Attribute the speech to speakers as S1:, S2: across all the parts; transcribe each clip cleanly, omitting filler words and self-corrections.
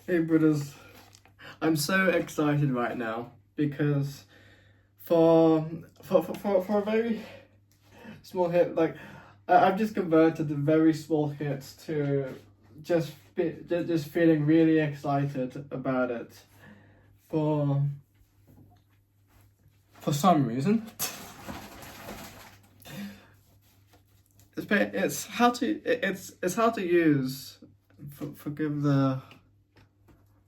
S1: Hey brothers, I'm so excited right now because for a very small hit, like I've just converted the very small hits to just feeling really excited about it for some reason. It's how to use. Forgive the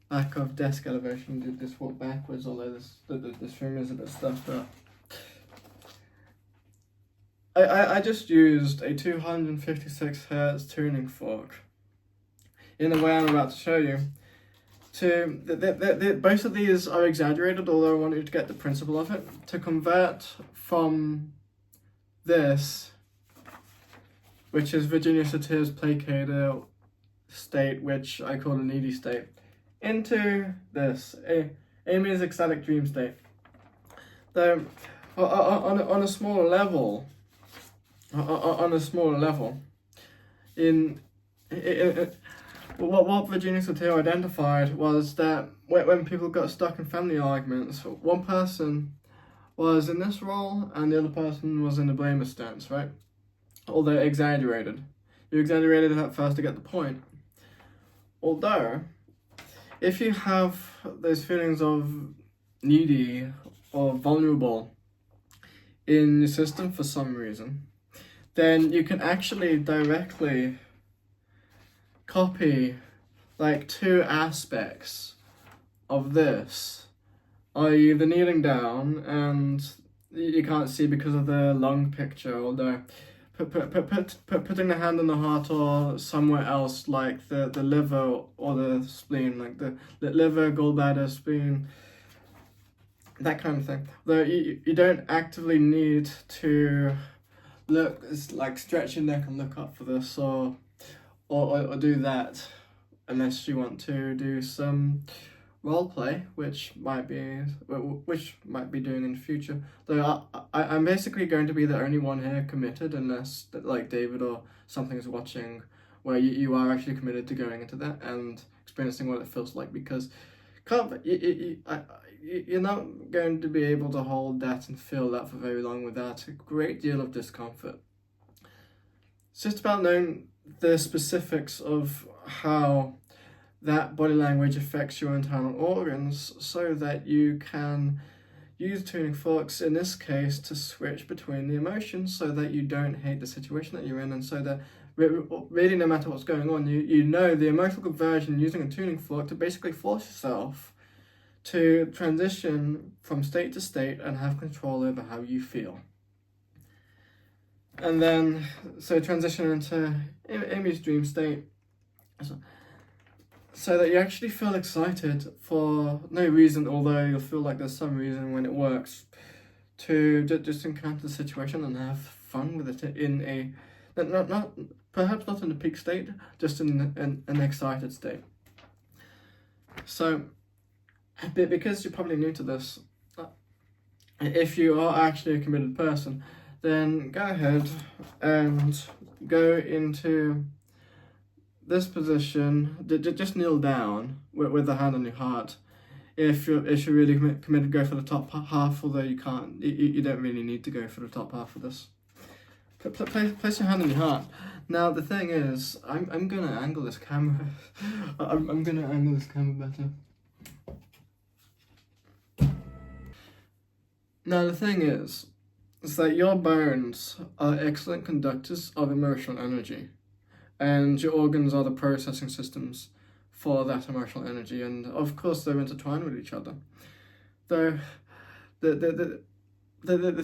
S1: lack of desk elevation. Did this walk backwards, although this room is a bit stuffed up. I just used a 256 Hz tuning fork in the way I'm about to show you. Both of these are exaggerated, although I want you to get the principle of it. To convert from this, which is Virginia Satir's Placater state, which I call a needy state, into this, Amy's ecstatic dream state. Though, on a smaller level, what Virginia Satir identified was that when people got stuck in family arguments, one person was in this role and the other person was in the blamer stance, right? Although exaggerated. You exaggerated it at first to get the point. Although, if you have those feelings of needy or vulnerable in your system for some reason, then you can actually directly copy like two aspects of this, i.e. the kneeling down, and you can't see because of the lung picture, although putting the hand on the heart or somewhere else, like the liver or the spleen, like the liver, gallbladder, spleen, that kind of thing. Though you don't actively need to look, like stretch your neck and look up for this or do that, unless you want to do some role play, which might be doing in the future. Though I'm basically going to be the only one here committed, unless like David or something's watching, where you are actually committed to going into that and experiencing what it feels like, because you're not going to be able to hold that and feel that for very long without a great deal of discomfort. It's just about knowing the specifics of how that body language affects your internal organs, so that you can use tuning forks in this case to switch between the emotions, so that you don't hate the situation that you're in, and so that really no matter what's going on, you know the emotional conversion using a tuning fork to basically force yourself to transition from state to state and have control over how you feel. And then, so transition into Amy's dream state, so that you actually feel excited for no reason, although you'll feel like there's some reason when it works, to just encounter the situation and have fun with it in a, perhaps not in a peak state, just in an excited state. So, because you're probably new to this, if you are actually a committed person, then go ahead and go into this position. Just kneel down with the hand on your heart. If you're really committed, go for the top half, although you can't, you don't really need to go for the top half of this. Place your hand on your heart. Now the thing is, I'm gonna angle this camera. I'm gonna angle this camera better. Now the thing is that your bones are excellent conductors of emotional energy, and your organs are the processing systems for that emotional energy, and of course they're intertwined with each other. Though the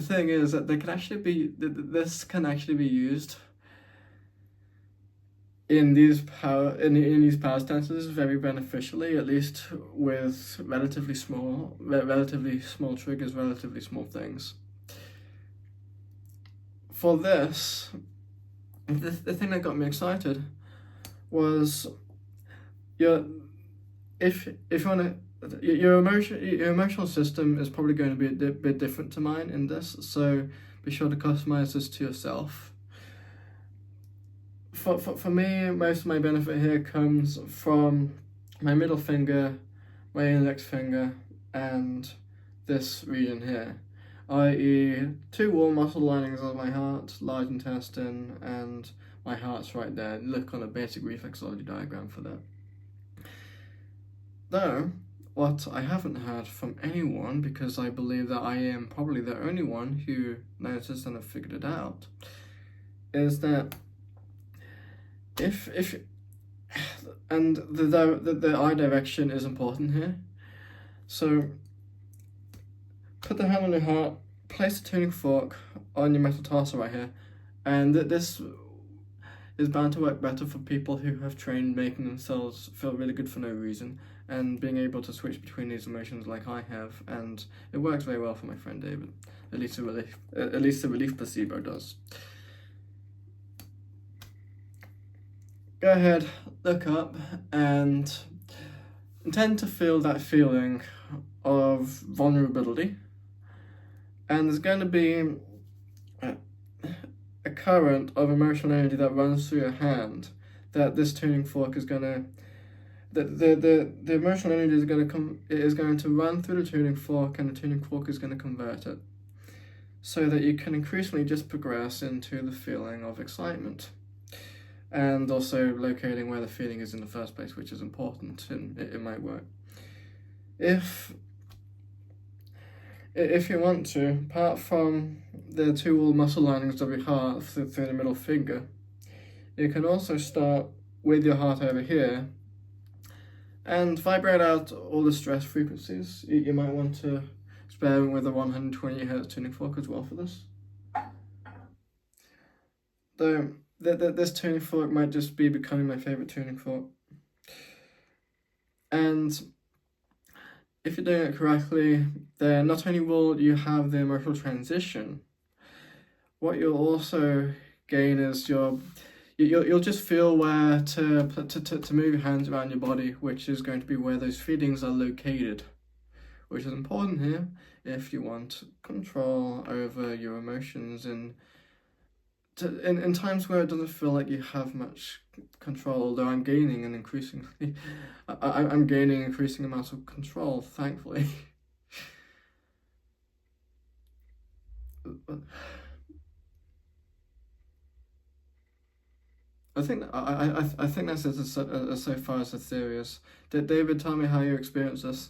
S1: thing is that this can actually be used in these power stances very beneficially, at least with relatively small triggers, relatively small things. For this, the thing that got me excited was your emotional system is probably going to be a bit different to mine in this, so be sure to customize this to yourself. For me, most of my benefit here comes from my middle finger, my index finger, and this region here, i.e. two wall muscle linings of my heart, large intestine, and my heart's right there. Look on a basic reflexology diagram for that. Though, what I haven't heard from anyone, because I believe that I am probably the only one who noticed and have figured it out, is that if and the eye direction is important here. So put the hand on your heart, place the tuning fork on your metatarsal right here, and this is bound to work better for people who have trained making themselves feel really good for no reason and being able to switch between these emotions like I have, and it works very well for my friend David. At least the relief placebo does. Go ahead, look up, and intend to feel that feeling of vulnerability. And there's going to be a current of emotional energy that runs through your hand that this tuning fork is going to... The emotional energy is going to run through the tuning fork, and the tuning fork is going to convert it so that you can increasingly just progress into the feeling of excitement. And also locating where the feeling is in the first place, which is important, and it might work. If you want to, apart from the two wall muscle linings of your heart through the middle finger, you can also start with your heart over here and vibrate out all the stress frequencies. You might want to experiment with a 120 Hz tuning fork as well for this. Though this tuning fork might just be becoming my favorite tuning fork. And if you're doing it correctly, then not only will you have the emotional transition, what you'll also gain is you'll just feel where to move your hands around your body, which is going to be where those feelings are located, which is important here if you want control over your emotions in times where it doesn't feel like you have much control, although I'm gaining an increasing amounts of control, thankfully. I think that's so far as the theory is. Did David tell me how you experienced this?